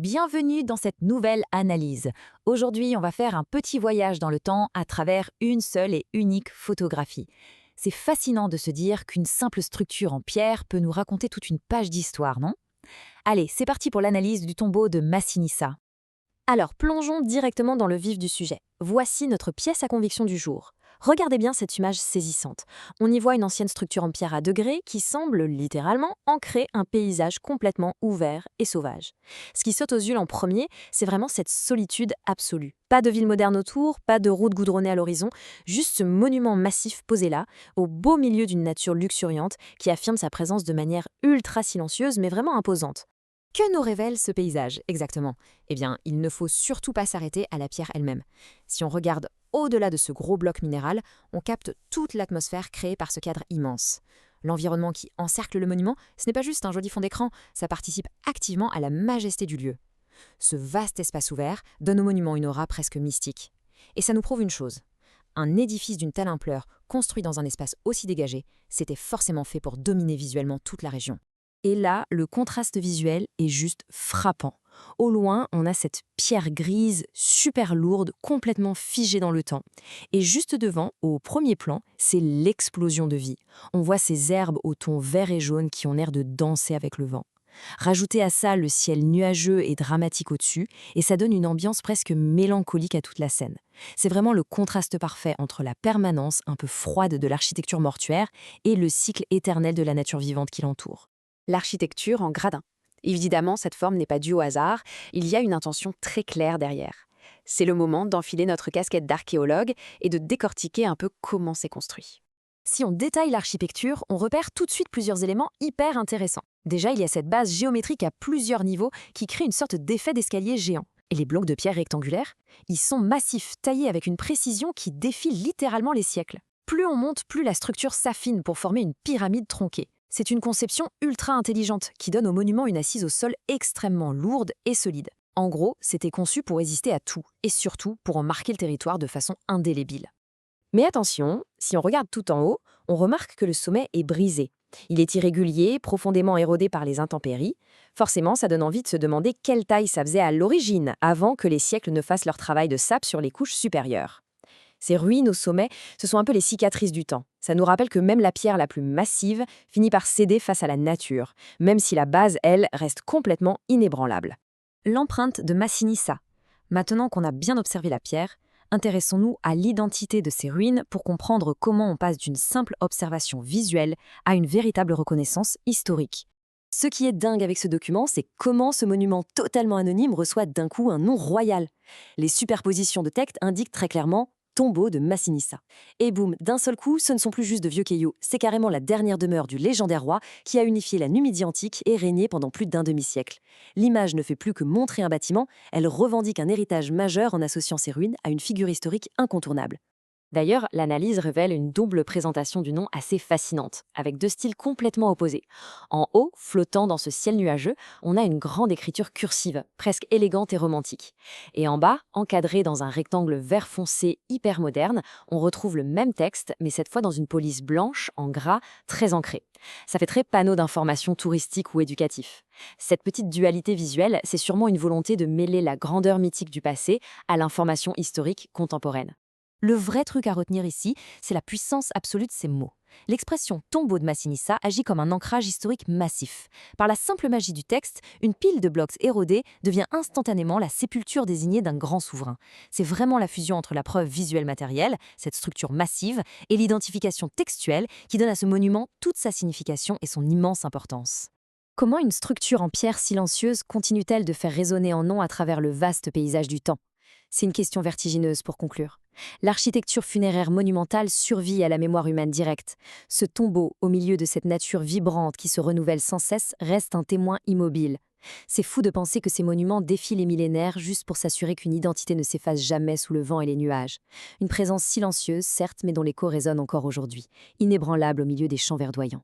Bienvenue dans cette nouvelle analyse. Aujourd'hui, on va faire un petit voyage dans le temps à travers une seule et unique photographie. C'est fascinant de se dire qu'une simple structure en pierre peut nous raconter toute une page d'histoire, non? Allez, c'est parti pour l'analyse du tombeau de Massinissa. Alors, plongeons directement dans le vif du sujet. Voici notre pièce à conviction du jour. Regardez bien cette image saisissante. On y voit une ancienne structure en pierre à degrés qui semble littéralement ancrer un paysage complètement ouvert et sauvage. Ce qui saute aux yeux en premier, c'est vraiment cette solitude absolue. Pas de ville moderne autour, pas de route goudronnée à l'horizon, juste ce monument massif posé là, au beau milieu d'une nature luxuriante qui affirme sa présence de manière ultra silencieuse mais vraiment imposante. Que nous révèle ce paysage exactement? Eh bien, il ne faut surtout pas s'arrêter à la pierre elle-même. Si on regarde au-delà de ce gros bloc minéral, on capte toute l'atmosphère créée par ce cadre immense. L'environnement qui encercle le monument, ce n'est pas juste un joli fond d'écran, ça participe activement à la majesté du lieu. Ce vaste espace ouvert donne au monument une aura presque mystique. Et ça nous prouve une chose. Un édifice d'une telle ampleur, construit dans un espace aussi dégagé, c'était forcément fait pour dominer visuellement toute la région. Et là, le contraste visuel est juste frappant. Au loin, on a cette pierre grise, super lourde, complètement figée dans le temps. Et juste devant, au premier plan, c'est l'explosion de vie. On voit ces herbes au ton vert et jaune qui ont l'air de danser avec le vent. Rajoutez à ça le ciel nuageux et dramatique au-dessus, et ça donne une ambiance presque mélancolique à toute la scène. C'est vraiment le contraste parfait entre la permanence un peu froide de l'architecture mortuaire et le cycle éternel de la nature vivante qui l'entoure. L'architecture en gradin. Évidemment, cette forme n'est pas due au hasard, il y a une intention très claire derrière. C'est le moment d'enfiler notre casquette d'archéologue et de décortiquer un peu comment c'est construit. Si on détaille l'architecture, on repère tout de suite plusieurs éléments hyper intéressants. Déjà, il y a cette base géométrique à plusieurs niveaux qui crée une sorte d'effet d'escalier géant. Et les blocs de pierre rectangulaires, ils sont massifs, taillés avec une précision qui défie littéralement les siècles. Plus on monte, plus la structure s'affine pour former une pyramide tronquée. C'est une conception ultra intelligente qui donne au monument une assise au sol extrêmement lourde et solide. En gros, c'était conçu pour résister à tout, et surtout pour en marquer le territoire de façon indélébile. Mais attention, si on regarde tout en haut, on remarque que le sommet est brisé. Il est irrégulier, profondément érodé par les intempéries. Forcément, ça donne envie de se demander quelle taille ça faisait à l'origine, avant que les siècles ne fassent leur travail de sape sur les couches supérieures. Ces ruines au sommet, ce sont un peu les cicatrices du temps. Ça nous rappelle que même la pierre la plus massive finit par céder face à la nature, même si la base, elle, reste complètement inébranlable. L'empreinte de Massinissa. Maintenant qu'on a bien observé la pierre, intéressons-nous à l'identité de ces ruines pour comprendre comment on passe d'une simple observation visuelle à une véritable reconnaissance historique. Ce qui est dingue avec ce document, c'est comment ce monument totalement anonyme reçoit d'un coup un nom royal. Les superpositions de textes indiquent très clairement tombeau de Massinissa. Et boum, d'un seul coup, ce ne sont plus juste de vieux cailloux, c'est carrément la dernière demeure du légendaire roi qui a unifié la Numidie antique et régné pendant plus d'un demi-siècle. L'image ne fait plus que montrer un bâtiment, elle revendique un héritage majeur en associant ces ruines à une figure historique incontournable. D'ailleurs, l'analyse révèle une double présentation du nom assez fascinante, avec deux styles complètement opposés. En haut, flottant dans ce ciel nuageux, on a une grande écriture cursive, presque élégante et romantique. Et en bas, encadré dans un rectangle vert foncé hyper moderne, on retrouve le même texte, mais cette fois dans une police blanche, en gras, très ancrée. Ça fait très panneau d'information touristique ou éducatif. Cette petite dualité visuelle, c'est sûrement une volonté de mêler la grandeur mythique du passé à l'information historique contemporaine. Le vrai truc à retenir ici, c'est la puissance absolue de ces mots. L'expression tombeau de Massinissa agit comme un ancrage historique massif. Par la simple magie du texte, une pile de blocs érodés devient instantanément la sépulture désignée d'un grand souverain. C'est vraiment la fusion entre la preuve visuelle matérielle, cette structure massive, et l'identification textuelle qui donne à ce monument toute sa signification et son immense importance. Comment une structure en pierre silencieuse continue-t-elle de faire résonner en nom à travers le vaste paysage du temps? C'est une question vertigineuse pour conclure. L'architecture funéraire monumentale survit à la mémoire humaine directe. Ce tombeau, au milieu de cette nature vibrante qui se renouvelle sans cesse, reste un témoin immobile. C'est fou de penser que ces monuments défient les millénaires juste pour s'assurer qu'une identité ne s'efface jamais sous le vent et les nuages. Une présence silencieuse, certes, mais dont l'écho résonne encore aujourd'hui, inébranlable au milieu des champs verdoyants.